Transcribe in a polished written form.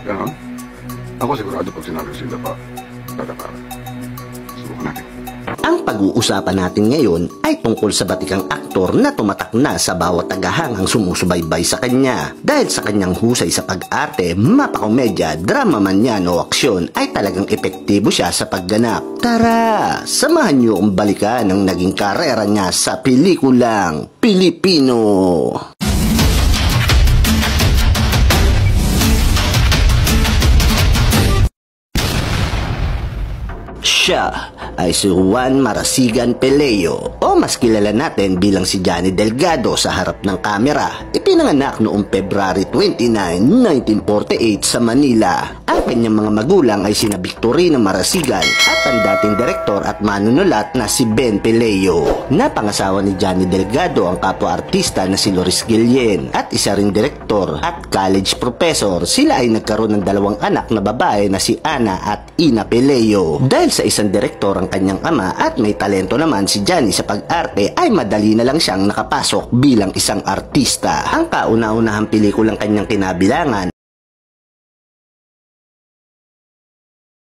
Ganon? Ako sigurado pag sinabi sila pa, tatapara. Subukan natin. Ang pag-uusapan natin ngayon ay tungkol sa batikang aktor na tumatak na sa bawat tagahangang sumusubaybay sa kanya. Dahil sa kanyang husay sa pag-arte, mapakomedya, drama man yan o aksyon, ay talagang epektibo siya sa pagganap. Tara, samahan niyo ang balikan ng naging karera niya sa pelikulang Pilipino. Siya ay si Juan Marasigan Peleo o mas kilala natin bilang si Johnny Delgado sa harap ng kamera. Ipinanganak noong February 29, 1948 sa Manila. Ang kanyang mga magulang ay sina Victorina Marasigan at ang dating direktor at manunulat na si Ben Peleo. Napangasawa ni Johnny Delgado ang kapwa-artista na si Loris Guillen at isa ring direktor at college professor. Sila ay nagkaroon ng dalawang anak na babae na si Ana at Ina Peleo. Dahil sa isang direktor ang kanyang ama at may talento naman si Johnny sa pag-arte, ay madali na lang siyang nakapasok bilang isang artista. Ang kauna-unahang pelikulang kanyang kinabilangan